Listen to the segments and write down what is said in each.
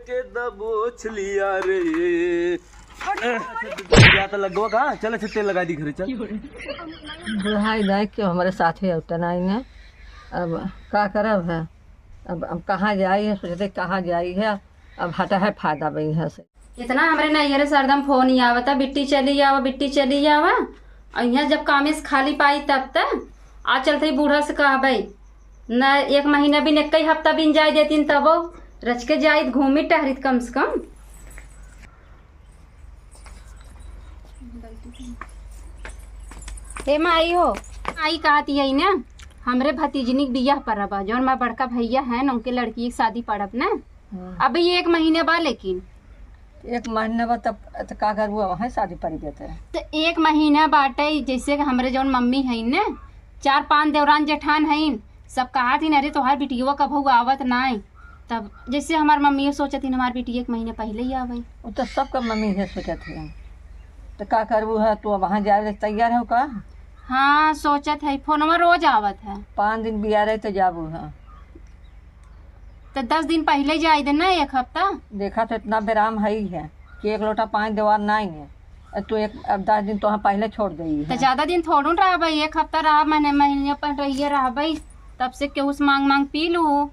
के दबोच लिया रे। या तो लगवा कहाँ चल, अच्छा तेल लगा दी घरे चल। बुढ़ाई दाई क्यों हमारे साथ ही उतना ही है। अब का करब है, अब कहाँ जाई है, सोचते कहाँ जाई है। अब हटा है फायदा बई है से इतना हमारे नैहरे से हरदम फोन ही आवता, बिट्टी चली आवा बिट्टी चली आवा। और यहाँ जब कामे से खाली पाई तब तक आ चलते बूढ़ा से कहा भाई न 1 महीना भी न कई हफ्ता भी जाए देती तब रच के जाई घूमी टहरित कम से कम। हे माई हो आई कहती है ना हमरे भतीजनी बियाह परब जौन मैं बड़का भैया है न उनके लड़की की शादी पड़ब ना। अभी 1 महीने बाद लेकिन 1 महीने बाद तब तो का कर वहाँ शादी पड़ी देते हैं। तो 1 महीना बाटे जैसे कि हमरे जौन मम्मी है न 4-5 देवरान जेठान है सब कहा थी अरे तोहार बिटिया कभू आवत नाई। तब जैसे हमार मम्मी सोचती हमार बिटिया 1 महीने पहले ही आवे। वो तो सबका मम्मी है सोचत है। तो का करबू है तू वहाँ जाए तैयार हो का? हाँ सोचत है, फोनवा रोज आवत है। 5 दिन बिया रहे तो जाबू है। तो 10 दिन पहले जाए देना 1 हफ्ता। देखा तो इतना बेराम है ही है कि 1 लोटा पानी देवार नहीं है। तो अब 10 दिन तो पहले छोड़ दी तो है। ज्यादा दिन थोड़ू रहा भाई, 1 हफ्ता रहा महीने पर रहिए रहा भाई। तब से केहू से मांग मांग पी लू।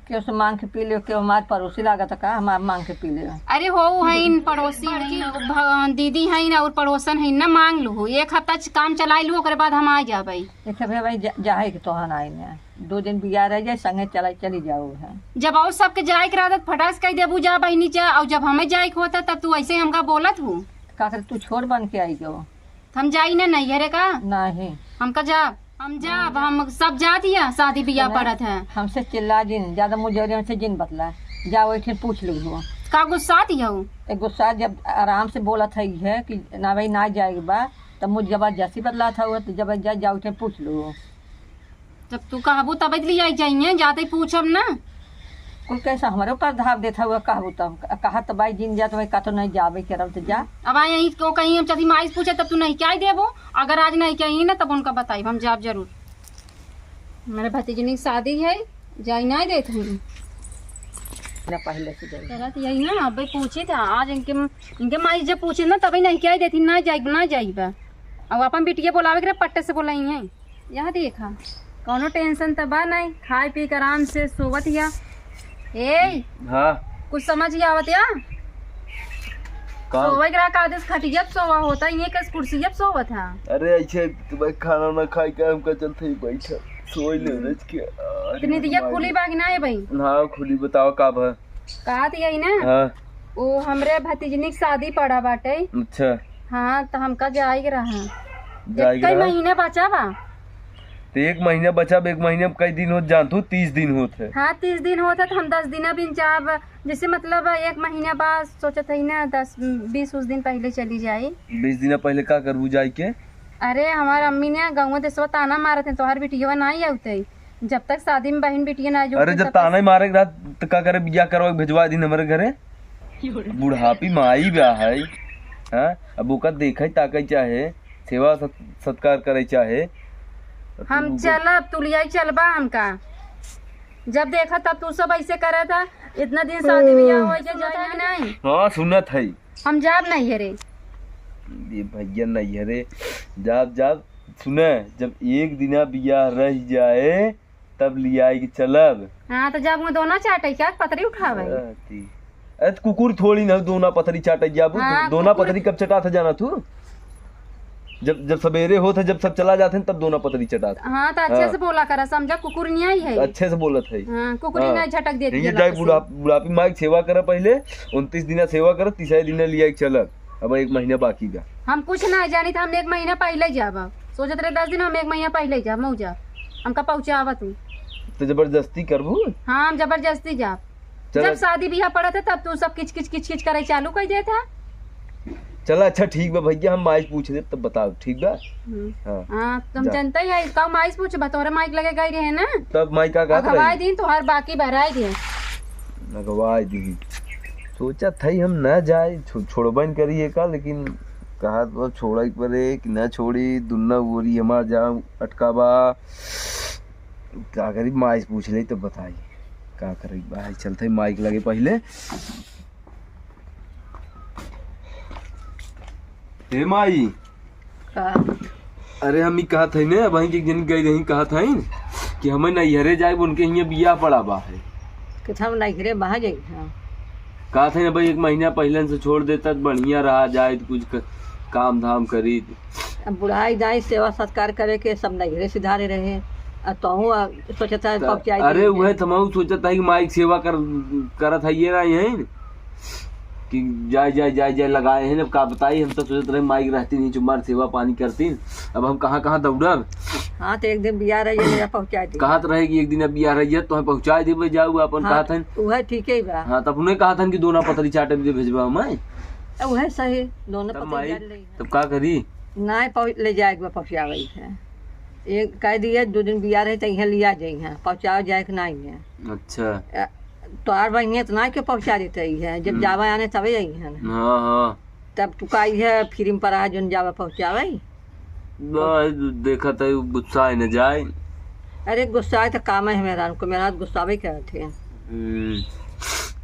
क्यों से मांग के पी लियो, क्यों हमारे पड़ोसी लागत का हमारे मांग के पी लियो। अरे हो है पड़ोसी है दीदी है और पड़ोसन है ना मांग लू 1 हफ्ता काम चला लू ओकरे बाद हम आ जा भाई। देखे भाई जाए कि तोहन आई ने 2 दिन बिया रह जाए संगे चली जाओ है। जब और सबके जाए के रहता फटास कह देबू जा बहनी जा, और जब हमें जाए के होता तब तू ऐसे हमका बोलत हूँ। का कर तू छोड़ बन के आई जो हम जाई ना नैहरे का नहीं हमका जा हम जाब हम सब जा दिया शादी बियाह पड़त है। हमसे चिल्ला जिन ज्यादा मुझे से जिन बतला जा वही पूछ लो का गुस्सा दिया गुस्सा जब आराम से बोला था है कि ना भाई ना जाएगी बा तब मुझे जबरदस्ती बदला था हुआ तो जबरदस्त जाओ उठे पूछ लो। जब तू कहबू तब ले जाइए जाते पूछब ना कुल कैसा हमारे ऊपर धाव देता हुआ कहबू तब कहा तो भाई जिन जा तो भाई का तो नहीं जाबे करब तो जा। अब आए यहीं को कहीं हम चली माई पूछे तब तू नहीं क्या देबो, अगर आज नहीं कहीं ना तब उनका बताई हम जाब जरूर। मेरे भतीजनी की शादी है जाई नहीं देते हैं पहले से जाए तो यही ना अब पूछे था आज इनके माई जब पूछे ना तभी नहीं क्या देती ना जाइबा। अब अपन बिटिया बोलावे के पट्टे से बोलाई है यहाँ देखा कौनो टेंशन तबा नहीं खाए पी कर आराम से सोवत या। ए हाँ कुछ समझ ही आवत या सोवे ग्राहक आदेश खटिया सोवा होता ये कस कुर्सी जब सोवत है। अरे ऐसे तुम्हें खाना ना खाई के हमका चलते ही बैठा सोई ले रच के इतनी दिया खुली बागी ना है भाई। हाँ खुली बताओ का भा कहा थी यही ना हाँ वो हमरे भतीजनी की शादी पड़ा बाटे। अच्छा हाँ तो हमका जाएगा रहा जाएगा कई महीने बचा बा तो 1 महीना बचा 1 महीने में कई दिन होत जानतू 30 दिन होते। हाँ 30 दिन होता तो हम 10 दिन भी जाब जैसे मतलब 1 महीना बाद सोचत है ना 10-20 दिन पहले चली जाए। 20 दिन पहले का करबू जाए के? अरे हमारे अम्मी ने गाँव देशवा ताना मारे थे तोहार बिटिया नहीं आते जब तक शादी में बहन बिटिया ना जो। अरे जब ताना ही मारे रात तो का करे बिया करवा भेजवा दिन हमारे घरे बुढ़ापी माई ब्याह है। हाँ अब ओका देखे ताके चाहे सेवा सत्कार करे चाहे हम चलब तू लिया चलबा हमका जब देखा तब तू सब ऐसे करे था इतना दिन शादी बियाह हो जाए नहीं। हाँ सुनत है हम जाब नहीं है रे ये भैया नहीं है रे जब सुने जब 1 दिन बिया रह जाए तब लिया के चलब। हाँ तो जब दोना चाटे क्या पतरी उठावे अरे कुकुर थोड़ी ना दोना पतरी चाटे जाबू। हाँ, दोना पतरी कब चटा था जाना तू जब सवेरे होता जब सब चला जाते हैं तब दोना पतरी चटा था। हाँ तो अच्छे से बोला करा समझा कुकुर नहीं आई है अच्छे से बोलत है। हाँ, कुकुर नहीं झटक देती ये जाए बुढ़ापी माई सेवा करे पहले 29 दिन सेवा करे 30 दिन लिया चलत। अब 1 महीना बाकी का हम कुछ ना जानी था हम 1 महीना पहले जाब सोचत रहे 10 दिन हम 1 महीना पहले जाब मऊजा हमका पहुँचावा तू तो जबरदस्ती करबू। हाँ हम जबरदस्ती जाब जब शादी बियाह पड़ा था तब तू सब किच किच करे चालू कर देता। चला अच्छा ठीक बा भैया हम माइक पूछ दे तब बताओ ठीक बा। हाँ तुम जानते ही है माइक पूछ तोरे माइक लगे गई रहे ना तब माइक का गवाई दिन तोहार बाकी भराई दे गवाई दी सोचा था हम न जाए छोड़बन करिए का लेकिन कहा तो छोड़ा पड़े कि न छोड़ी दुन्ना बोरी हमार जा अटकाबा क्या करी माइक पूछ ले तो बताइए। का करे भाई, चलते माइक लगे पहले। हे माई, का अरे हम ही कहा थे ने वहीं के दिन गई रही, कहा था कि हमें नैहरे जाए उनके यहाँ बिया पड़ा बा है, कि हम नैहरे बाहर जाई। हाँ कहा था ना भाई 1 महीना पहले से छोड़ देता तो बढ़िया रहा जाए, कुछ काम धाम करी। अब बुढ़ाई दाई सेवा सत्कार करे के सब नैहरे सिधारे रहे, तहु सोचता है पहुँचाई। अरे वह तमाम सोचता है कि माइक सेवा करत है ये ना यही कि जाए जाए जाए जाए लगाए हैं। अब का बताई, हम तो सोचते रहे माइक रहती नहीं चुम्बार सेवा पानी करती, अब हम कहाँ कहाँ दौड़ब। हाँ तो एक दिन बिया रही मेरा पहुँचा दी। कहा तो रहेगी एक दिन अब बिया रही है तो हम पहुँचा देवे जाऊ अपन। हाँ, कहा था वह ठीक है बा। हाँ, तब उन्हें कहा था कि दोनों पतरी चाटे में भेजवा मैं, वह सही दोनों तब पता माई चल रही है। तब का करी नहीं ले जाएगा पहुँचावे है, एक कह दिए 2 दिन बिया रहे तो यहाँ लिया जाइ है, पहुँचाओ जाए कि नहीं है। अच्छा तोहार बहनिया तो नहीं के पहुँचा देते है, जब जावा आने तबे आई है। हाँ हाँ तब तू का है फिर पर आ जोन जावा पहुँचावे। देखा था गुस्सा है न जाए। अरे गुस्सा है तो काम है मेरा, उनको मेरा गुस्सावे क्या थे।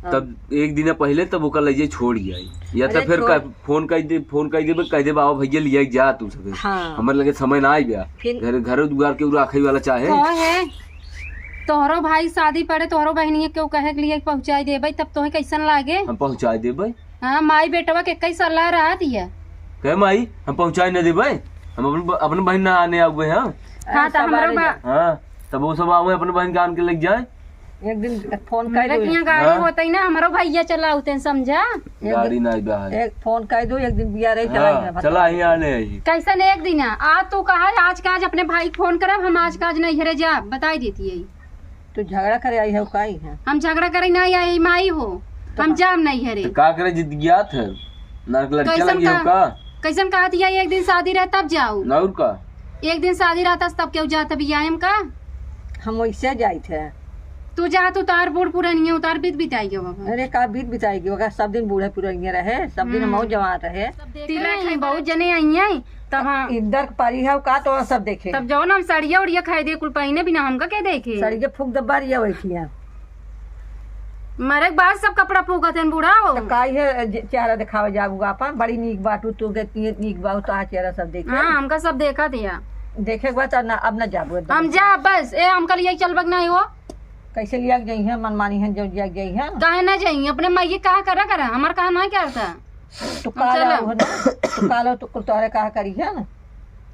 तब एक दिन पहले तब ओका लइजे छोड़ गया, या तो अरे फिर छोड़- फोन कर दे कह दे बाबा भैया लिया जा तू सब। हाँ हमारे लगे समय ना आई गया, फिर- घर घर दुआर के राखे वाला चाहे। कौन है तोहरो भाई शादी पड़े तोहरो बहनिया केहू कहे के लिए पहुँचाई देबै तब तोहे कैसन लागे। हम पहुँचा देबे। हाँ माई बेटवा के कई सलाह रहा दिया। कहे माई हम पहुँचा न देबे, हम अपन बहन ना आने आवे हैं। हाँ तो हमारो हाँ तब वो सब आवे अपन बहन के आन के लग जाए। एक दिन फोन कर दो, यहाँ गाड़ी हाँ। होते ना हमारो भैया चलाते समझा। गाड़ी ना है। एक फोन कर दो, एक दिन बिया रही हाँ, चला ही आने आई। कैसन एक दिन आज तू कहा आज का आज अपने भाई फोन करब, हम आज का आज नहीं हरे जा बताई देती है। तू झगड़ा करे आई है काई है। हम झगड़ा करे नहीं आई माई हो, हम जाम नहीं हरे। तो का करे जिद गया था ना, लड़का कैसन लगी हो का कैसन कहा दिया एक दिन शादी रहे तब जाऊ, ना और का एक दिन शादी रहता तब क्यों जाता बियाम का। हम वैसे जाए थे। तू जा तू तार बूढ़ पुरानी उतार बीत बिताई बाबा। अरे का बीत बिताएगी होगा, सब दिन बूढ़े पुराने रहे, सब दिन हम जवान रहे। तिलक बहुत जने आई है तब हाँ इधर पारी है का तो सब देखे। तब जाओ ना हम साड़िया उड़िया खाई दे कुल पहिने बिना हमका क्या देखे। साड़ी के फूक दब्बा रिया वैसी है। मरे के बाद सब कपड़ा फूकत है बूढ़ा हो। तो काई है चेहरा दिखावे जाऊंगा अपन, बड़ी नीक बाटू तू के नीक बाऊ तो चेहरा सब देखे। हाँ हमका सब देखा दिया। देखे के बाद ना अब ना जाबो एकदम। हम जा बस ए हमका लिए चलबक नहीं हो। कैसे लिया गई है मनमानी है जो लिया गई है। काहे ना जाइए अपने मैये कहा करा हमार कहा नहीं करता। तू काला हो ना, तू काला तो कुल तोहरे कहा करी है ना,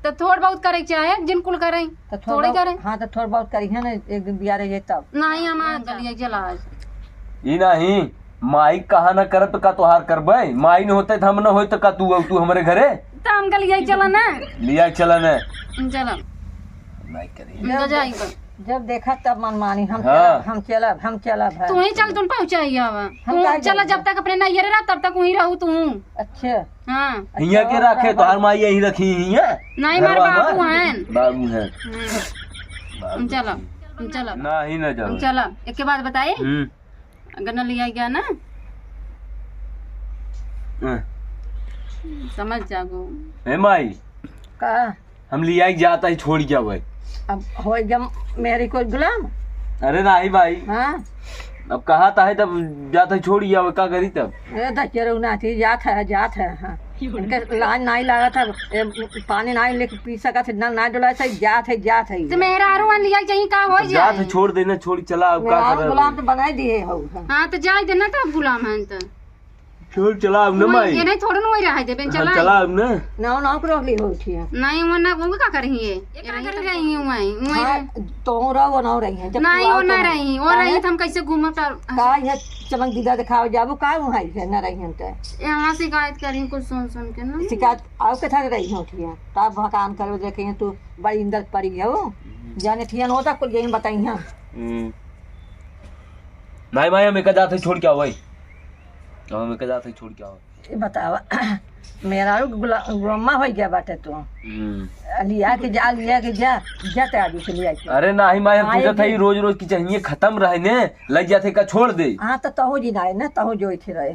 तो थोड़ बहुत करे चाहे जिन कुल करे तो थोड़े करे। हाँ तो थोड़ा बहुत करी है ना, एक दिन बिया रही है तब। नहीं हम चलिए चला ई नहीं माई कहा ना करत तो का तोहार करबे, माई न होते हम न होई तो का तू हमारे घरे तो हमका लिए चला ना लिया चला न चला नहीं करे। जाएगा जब देखा तब मनमानी हम हाँ। हम चलब है। तू ही चल तुम पहुँचाई आवा हम का चला जब तक अपने नैहरे रह तब तक वहीं रहू तू। अच्छा हाँ हिया के रखे तोहार माई यही रखी हिया। नहीं मार बाबू हैं बाबू है चला चला ना ही ना जाओ। चला एक के बाद बताए अगर न लिया गया ना समझ जागो। हे माई का हम लिया जाता ही छोड़ क्या भाई। अब हो गया मेरी कोई गुलाम। अरे नहीं भाई, हाँ अब कहा था है तब जाता ही छोड़ गया का करी तब। चलो ना थी जात है हाँ। इनके लाइन नहीं लगा था, पानी नहीं लेके पी सका था, नल नहीं डोला सही जात है। तो मेरा आरो लिया चाहिए का हो जात जाए। है छोड़ देना, छोड़ी चला अब का मेरा कर गुलाम तो बनाई दिए हो। हाँ तो जाए देना तब गुलाम है तो छोड़ चला अब न माई। ये नहीं थोड़ा ना रहा है हाँ, चला चला अब न ना रोकली हो थी। नहीं वो ना वो का करी है रही हूँ हाँ, तो रहो ना रही है जब नहीं तू वो आओ ना तो रही वो रही तो हम कैसे घूम कर का है चमक दीदा दिखाओ जाबो का वहां है ना रही हम तो यहाँ शिकायत करी कुछ सुन के ना शिकायत आओ के था रही हो थी तब भकान कर देखे तू बड़ी इंदर पड़ी है वो जाने थियन होता कुल यही बताई हां। नहीं भाई हम एक जाते छोड़ क्या भाई, हम एक जाते छोड़ क्या ये बतावा मेरा गुलामा हो गया बाटे तू लिया के जा जाते आदमी से लिया के। अरे नहीं माई हम हाँ, पूछा था एक रोज रोज की चाहिए खत्म रहे ने लग जाते का छोड़ दे। हाँ तो तहु जी ना ना तहु जो थे रहे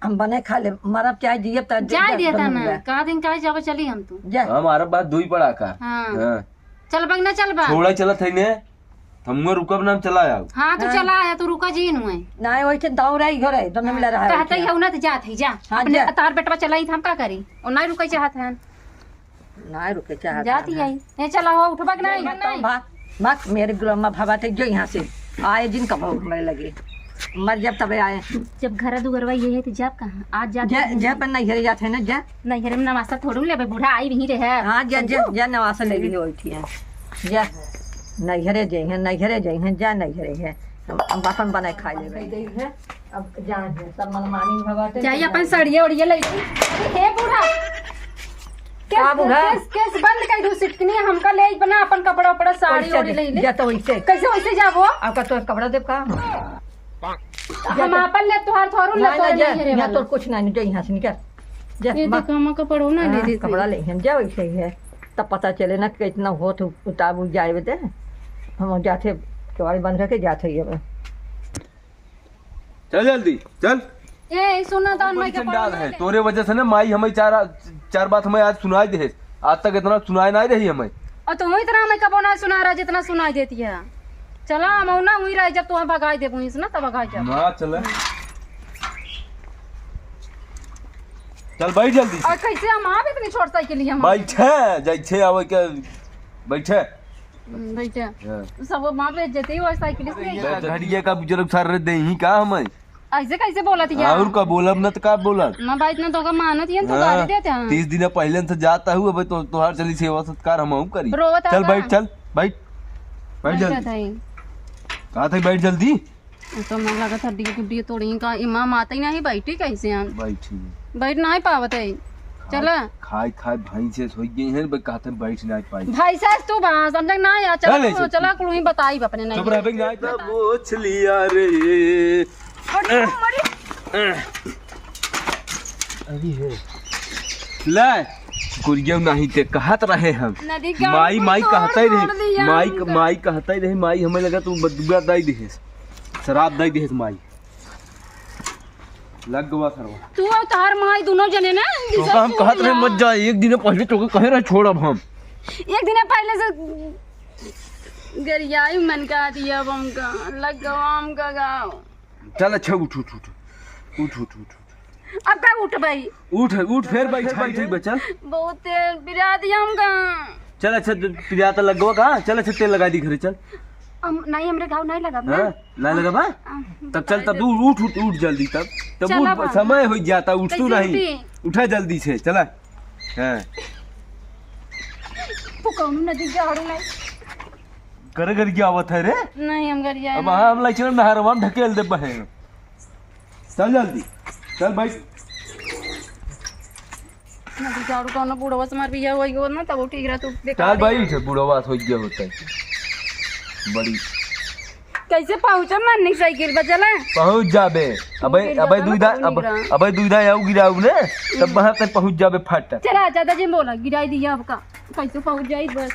हम बने खा ले मरब चाहे जियब त जाए देता ना कहा दिन कहा जाओ चली हम तू जा हमारा बात दो ही पड़ा का। हाँ हाँ। चल बग ना चल बा छोड़ा चलत है ने हम रुकब ना चला आओ। हाँ तो चला आया तो रुका जी नुए नहीं वैसे दौड़ा ही घरे तो नहीं मिला रहा है कहते ही हूं ना तो जात है जा हाँ, अपने जा। तार बेटवा चलाई हम का करी और नहीं रुकै चाहत है नहीं रुके चाहत जाती है नहीं चला हो उठबक नहीं भाग मेरे गुलामा भावा थे जो यहाँ से आए जिन कब हमारे लगे मर जब तबे आए जब घर दुगरवा ये है तो जब कहाँ आज जा जा पर नहीं घरे जाते हैं ना जा नहीं घर में नवासा थोड़ू ले बूढ़ा आई भी रहे हाँ जा जा जा नवासा ले ली होती है जा नहीं घरे जाए हैं नहीं घरे जाए हैं जा नहीं घरे है हम बापन बनाए खा ले है अब जान है सब मनमानी भवा जाइए अपन सड़िए उड़िए ले हे बूढ़ा का बूढ़ा? केस बंद कर दू सिटकनी हमका ले बना अपन कपड़ा उपड़ा साड़ी ओड़ी ले ले जा तो वैसे कैसे वैसे जाबो आपका तो कपड़ा देव का हम अपन ले तोहार थोरू ले तो नहीं यहाँ तो कुछ नहीं जो यहाँ से निकल जा ये भाग। देखो हम कपड़ो ना ले दे कपड़ा ले हम जा वैसे ही है तब पता चले ना कितना हो तो उतार जाए बते हम जाते केवाड़ी बंद करके जाते ही अब चल जल्दी चल। ए सुना तो बड़ी मैं चंडाल है तोरे वजह से ना माई हमें चार बात हमें आज सुनाई दे। आज तक इतना सुनाई नहीं रही हमें। और तुम इतना मैं कबो ना सुना रहा जितना सुनाई देती है चला हम ना हुई रही जब तुम्हें भगाई दे पुलिस ना तब भगाई जा ना चल चल बैठ जल्दी और कैसे हम आप इतनी छोट साइकिल हम बैठे जैसे आवे के बैठे। बैठे सब वहां पे जते ही साइकिल से घड़िया का बुजुर्ग सर दे ही का हमें ऐसे कैसे बोला थी और का बोलब न तो का बोलब ना भाई इतना तो का मानत ही तो गाली देते हैं 30 दिन पहले से जाता हूँ अब तो तोहार चली सेवा सत्कार हम करी। रोवत चल आवा। बैठ चल बैठ बैठ जल्दी कहा था बैठ जल्दी तो मैं लगा था डी तोड़ी का इमाम आते ही नहीं बैठी कैसे हम बैठी बैठ नहीं पावत है चला खाए खाए भाई से सोई गई है कहा था बैठ नहीं पाई। भाई साहब तू बा समझ ना या चल चला चला कुल ही बताई अपने नहीं चुप रह बे नहीं तो पूछ लिया रे अभी है ले गुरिया नहीं ते कहत रहे हम नदी का माई माई कहता ही छोड़ रही दिया माई हमका। माई कहता ही रही माई हमें लगा तू बदुआ दई दे शराब दई दे माई लग गवा सरवा तू और तार माई दोनों जने ना तो हम कहत रहे मत जा एक दिन पहले तो कहे रहे छोड़ब हम एक दिन पहले से गरियाई मन का दिया हमका लग गवाम का गाँव चल अच्छा उठ उठ उठ उठ उठ उठ अब का उठ भाई उठ उठ फिर बैठ ठीक बचल बहुत तेल पिरा दिया हमका चल अच्छा पिया तो लग गवा कहाँ चल अच्छा तेल लगा दी घरे चल नहीं हमरे घाव नहीं लगा हाँ ना लगा बा तब चल तब उठ उठ उठ जल्दी तब चला उठ बा। समय हो जाता उठ तू कैसे नहीं उठी? उठा जल्दी से चला हाँ तू कौन नदी झाड़ू नहीं कर कर क्या आवत है रे नहीं हम गरिया अब हाँ हम लाइक नहर हम ढकेल दे बहे चल जल्दी चल भाई नदी झाड़ू कौन बूढ़ा बस मार भी वही हो ना तब वो ठीक रहा तू चल भाई बूढ़ा बात हो गया होता है बड़ी कैसे पहुंचा माननी साइकिल पर चला पहुंच जाबे अबे अबे दुइदा अबे दुइदा आऊ गिराऊ ने तब वहां तक पहुंच जाबे फट चला ज्यादा जी बोला गिराई दिया आपका कैसे पहुंच जाई बस